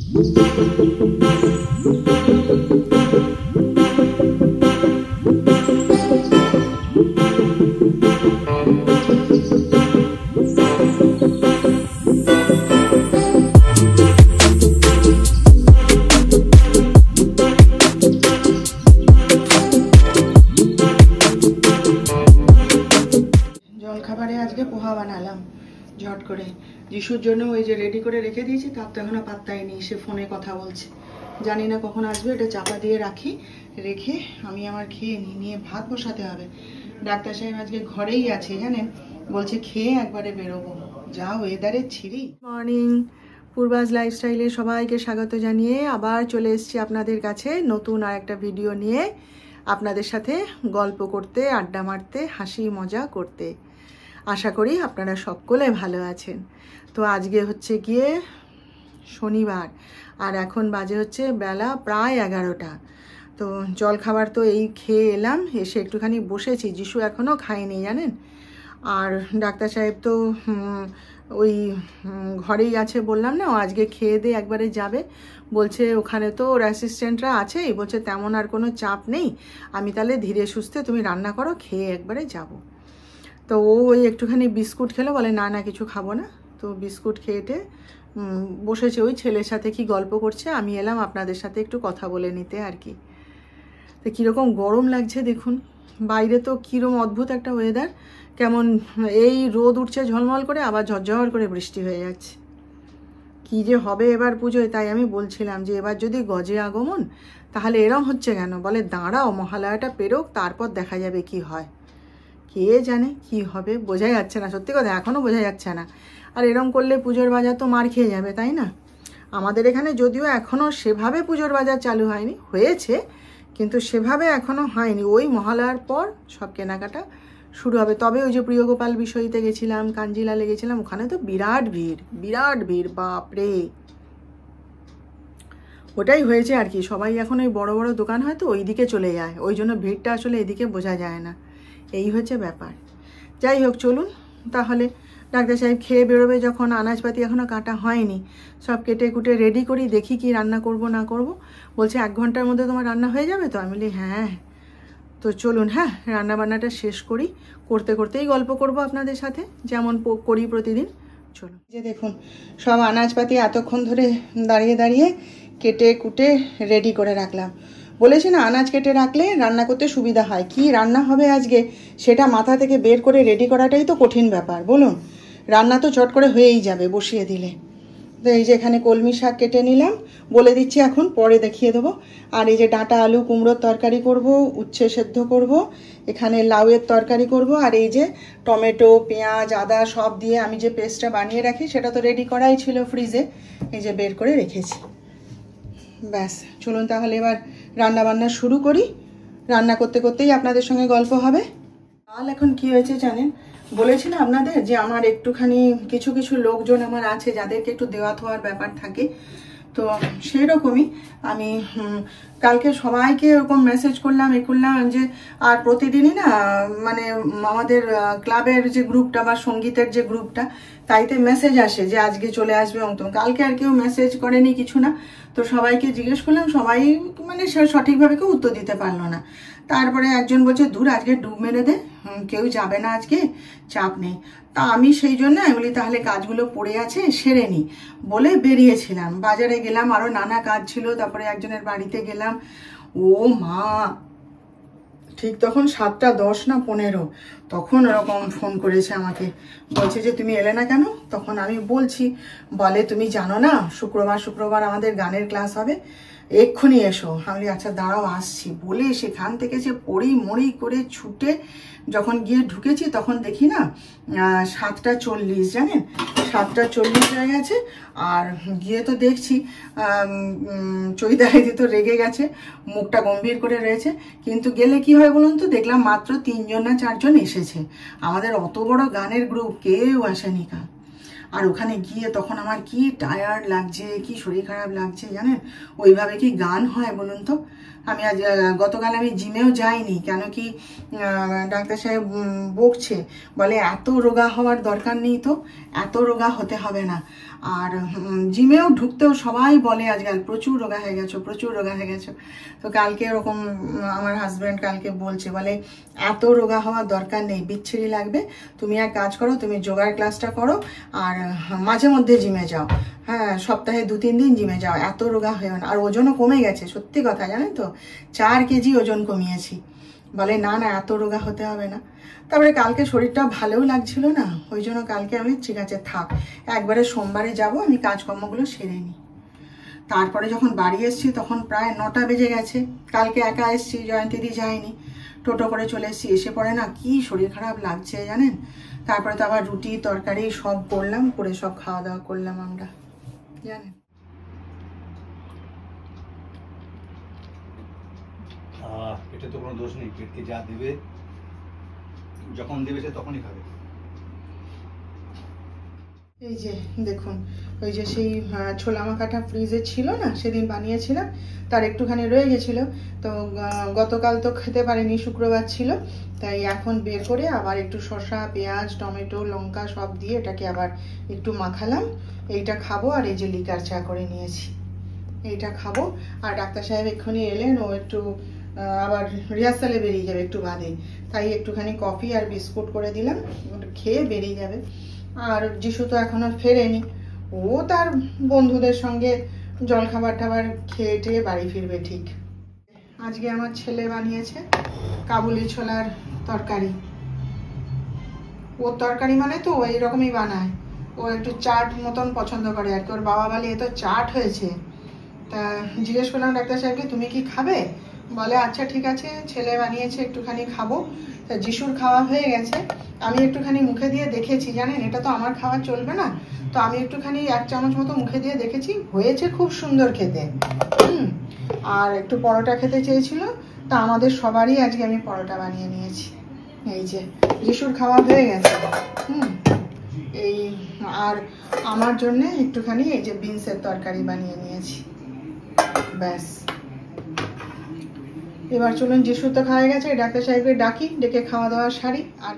ঝট করে যিশুর জন্য ওই যে রেডি করে রেখে দিয়েছি, তার তো এখনো পাত্তাই নেই, সে ফোনে কথা বলছে, জানি না কখন আসবে। এটা চাপা দিয়ে রাখি, রেখে আমি আমার খেয়ে নিয়ে ভাত বসাতে হবে। ডাক্তার সাহেব আজকে ঘরেই আছে জানেন, বলছে খেয়ে একবারে বেরোবো, যা ওয়েদারের ছিঁড়ি। মর্নিং, পূর্বাজ লাইফস্টাইলে সবাইকে স্বাগত জানিয়ে আবার চলে এসেছি আপনাদের কাছে নতুন আর একটা ভিডিও নিয়ে, আপনাদের সাথে গল্প করতে, আড্ডা মারতে, হাসি মজা করতে। আশা করি আপনারা সকলে ভালো আছেন। তো আজকে হচ্ছে গিয়ে শনিবার, আর এখন বাজে হচ্ছে বেলা প্রায় 11টা। তো জল খাবার তো এই খেয়ে এলাম, এসে একটুখানি বসেছি। যিশু এখনও খায়নি জানেন। আর ডাক্তার সাহেব তো ওই ঘরেই আছে, বললাম না, ও আজকে খেয়ে দিয়ে একবারে যাবে। বলছে ওখানে তো ওর অ্যাসিস্ট্যান্টরা আছেই, বলছে তেমন আর কোনো চাপ নেই, আমি তাহলে ধীরে সুস্থে তুমি রান্না করো, খেয়ে একবারে যাব। তো ও ওই একটুখানি বিস্কুট খেলো, বলে না না কিছু খাবো না। তো বিস্কুট খেয়েটে বসেছে, ওই ছেলের সাথে কি গল্প করছে। আমি এলাম আপনাদের সাথে একটু কথা বলে নিতে আর কি। তো কীরকম গরম লাগছে দেখুন, বাইরে তো কীরকম অদ্ভুত একটা ওয়েদার, কেমন এই রোদ উঠছে ঝলমল করে, আবার ঝরঝর করে বৃষ্টি হয়ে যাচ্ছে। কী যে হবে এবার পুজোয়, তাই আমি বলছিলাম যে এবার যদি গজে আগমন, তাহলে এরম হচ্ছে কেন। বলে দাঁড়াও মহালয়াটা পেরোক, তারপর দেখা যাবে কি হয়। কে জানে কি হবে, বোঝা যাচ্ছে না, সত্যি কথা এখনও বোঝা যাচ্ছে না। আর এরম করলে পুজোর বাজার তো মার খেয়ে যাবে, তাই না? আমাদের এখানে যদিও এখনও সেভাবে পুজোর বাজার চালু হয়নি, হয়েছে কিন্তু সেভাবে এখনও হয়নি। ওই মহালয়ার পর সব কেনাকাটা শুরু হবে। তবে ওই যে প্রিয়গোপাল বিষয়ীতে গেছিলাম, কাঞ্জিলালে গেছিলাম, ওখানে তো বিরাট ভিড়, বাপরে। ওটাই হয়েছে আর কি, সবাই এখন ওই বড় বড় দোকান হয়তো ওই দিকে চলে যায়, ওই জন্য ভিড়টা আসলে এদিকে বোঝা যায় না, এই হচ্ছে ব্যাপার। যাই হোক, চলুন তাহলে। ডাক্তার সাহেব খেয়ে বেরোবে যখন, আনাজপাতি এখনও কাটা হয়নি, সব কেটে কুটে রেডি করি, দেখি কি রান্না করব না করব। বলছে 1 ঘন্টার মধ্যে তোমার রান্না হয়ে যাবে তো? আমি বলি হ্যাঁ। তো চলুন, হ্যাঁ রান্না বান্নাটা শেষ করি, করতে করতেই গল্প করব আপনাদের সাথে, যেমন করি প্রতিদিন। চলুন, যে দেখুন সব আনাজপাতি এতক্ষণ ধরে দাঁড়িয়ে দাঁড়িয়ে কেটে কুটে রেডি করে রাখলাম। বলেছি না, আনাজ কেটে রাখলে রান্না করতে সুবিধা হয়। কি রান্না হবে আজকে সেটা মাথা থেকে বের করে রেডি করাটাই তো কঠিন ব্যাপার, বলুন। রান্না তো চট করে হয়েই যাবে বসিয়ে দিলে। তো এই যে এখানে কলমি শাক কেটে নিলাম, বলে দিচ্ছি এখন, পরে দেখিয়ে দেবো। আর এই যে ডাঁটা আলু কুমড়োর তরকারি করব, উচ্ছে সেদ্ধ করব, এখানে লাউয়ের তরকারি করব। আর এই যে টমেটো পেঁয়াজ আদা সব দিয়ে আমি যে পেস্টটা বানিয়ে রাখি, সেটা তো রেডি করাই ছিল ফ্রিজে, এই যে বের করে রেখেছি। ব্যাস, চলুন তাহলে এবার রান্না বান্না শুরু করি। রান্না করতে করতেই আপনাদের সঙ্গে গল্প হবে। কাল এখন কি হয়েছে জানেন, বলেছি না আপনাদের যে আমার একটুখানি কিছু কিছু লোকজন আমার আছে যাদেরকে একটু দেওয়া থাওয়ার ব্যাপার থাকে। তো সেই রকমই আমি কালকে সবাইকে এরকম মেসেজ করলাম, যে আর প্রতিদিনই না মানে আমাদের ক্লাবের যে গ্রুপটা বা সঙ্গীতের যে গ্রুপটা, তাইতে মেসেজ আসে যে আজকে চলে আসবে অন্তম। কালকে আর কেউ মেসেজ করেনি কিছু না। তো সবাইকে জিজ্ঞেস করলাম, সবাই মানে সঠিকভাবে কেউ উত্তর দিতে পারলো না। তারপরে একজন বলছে দূর আজকে ডুব মেরে দে, কেউ যাবে না আজকে, চাপ নেই। তা আমি সেই জন্য আমি বলি তাহলে কাজগুলো পড়ে আছে সেরে নি বলে বেরিয়েছিলাম। বাজারে গেলাম, আরও নানা কাজ ছিল, তারপরে একজনের বাড়িতে গেলাম। ও মা, ঠিক তখন 7:10 না 15 তখন ওরকম ফোন করেছে আমাকে, বলছে যে তুমি এলে না কেন? তখন আমি বলছি, বলে তুমি জানো না শুক্রবার আমাদের গানের ক্লাস হবে, এক্ষুনি এসো। আমি আচ্ছা দাঁড়াও আসছি বলে সেখান থেকে যে মড়ি করে ছুটে যখন গিয়ে ঢুকেছি, তখন দেখি না 7:40, জানেন 7:40 হয়ে গেছে। আর গিয়ে তো দেখছি চৈতালি তো রেগে গেছে, মুখটা গম্ভীর করে রয়েছে। কিন্তু গেলে কি হয় বলুন তো, দেখলাম মাত্র 3 জন না 4 জন এসেছে। আমাদের অত বড় গানের গ্রুপ কেউ আসেনি কাল। আর ওখানে গিয়ে তখন আমার কি টায়ার্ড লাগছে, কি শরীর খারাপ লাগছে জানেন। ওইভাবে কি গান হয় বলুন তো? আমি আজ গতকাল আমি জিমেও যাইনি, কেন কি ডাক্তার সাহেব বকছে, বলে এত রোগা হওয়ার দরকার নেই, তো এত রোগা হতে হবে না। আর জিমেও ঢুকতেও সবাই বলে আজকাল প্রচুর রোগা হয়ে গেছো, প্রচুর রোগা হয়ে গেছো। তো কালকে এরকম আমার হাজব্যান্ড কালকে বলছে, বলে এত রোগা হওয়ার দরকার নেই, বিচ্ছিরি লাগবে, তুমি এক কাজ করো, তুমি যোগার ক্লাসটা করো আর মাঝে মধ্যে জিমে যাও, হ্যাঁ সপ্তাহে 2-3 দিন জিমে যাও, এত রোগা হয়ে না। আর ওজনও কমে গেছে, সত্যি কথা জানেন তো, 4 কেজি ওজন কমিয়েছি। বলে না না এত রোগা হতে হবে না। তারপরে কালকে শরীরটা ভালোও লাগছিল না, ওই জন্য কালকে আমি ঠিক আছে থাক, একবারে সোমবারে যাব, আমি কাজকর্মগুলো সেরে নিই। তারপরে যখন বাড়ি এসেছি তখন প্রায় 9টা বেজে গেছে। কালকে একা এসেছি, জয়ন্তীদি যায়নি, টোটো করে চলে এসেছি। এসে পড়ে না কি শরীর খারাপ লাগছে জানেন। তারপরে তো আবার রুটি তরকারি সব করলাম, করে সব খাওয়া দাওয়া করলাম আমরা জানেন। পেটে তো কোনো দোষ নেই, পেটকে যা দেবে যখন দেবে সে তখনই খাবে। এই যে দেখুন, ওই যে সেই ছোলা মাখাটা ফ্রিজে ছিল না, সেদিন বানিয়েছিলাম, তার একটুখানি রয়ে গেছিলো। তো গতকাল তো খেতে পারিনি, শুক্রবার ছিল, তাই এখন বের করে আবার একটু শসা পেঁয়াজ টমেটো লঙ্কা সব দিয়ে এটাকে আবার একটু মাখালাম। এইটা খাবো, আর এই যে লিকার চা করে নিয়েছি, এইটা খাবো। আর ডাক্তার সাহেব এক্ষুনি এলেন, ও একটু আবার রিহার্সালে বেরিয়ে যাবে একটু বাদে, তাই একটুখানি কফি আর বিস্কুট করে দিলাম, খেয়ে বেরিয়ে যাবে। আর যিশু তো এখনো ফেরেনি, ও তার বন্ধুদের সঙ্গে জলখাবার টাবার খেয়ে টেয়ে বাড়ি ফিরবে ঠিক। আজকে আমার ছেলে বানিয়েছে কাবুলি ছোলার তরকারি। ওর তরকারি মানে তো এইরকমই বানায়, ও একটু চাট মতন পছন্দ করে আর কি। ওর বাবা বলে এ তো চাট হয়েছে। তা জিজ্ঞেস করলাম ডাক্তার সাহেবকে তুমি কি খাবে, বলে আচ্ছা ঠিক আছে, ছেলে বানিয়েছে একটুখানি খাবো। তা যিশুর খাওয়া হয়ে গেছে, আমি একটুখানি মুখে দিয়ে দেখেছি জানেন, এটা তো আমার খাওয়া চলবে না, তো আমি একটুখানি 1 চামচ মতো মুখে দিয়ে দেখেছি, হয়েছে খুব সুন্দর খেতে। আর একটু পরোটা খেতে চেয়েছিল, তা আমাদের সবারই আজকে আমি পরোটা বানিয়ে নিয়েছি। এই যে যিশুর খাওয়া হয়ে গেছে, এই আর আমার জন্য একটুখানি এই যে বিনসের তরকারি বানিয়ে নিয়েছি, ব্যাস। এবার চলুন, যিশু তো খাওয়া গেছে, ডাক্তার সাহেবকে ডাকি, ডেকে খাওয়া দাওয়া সারি। আর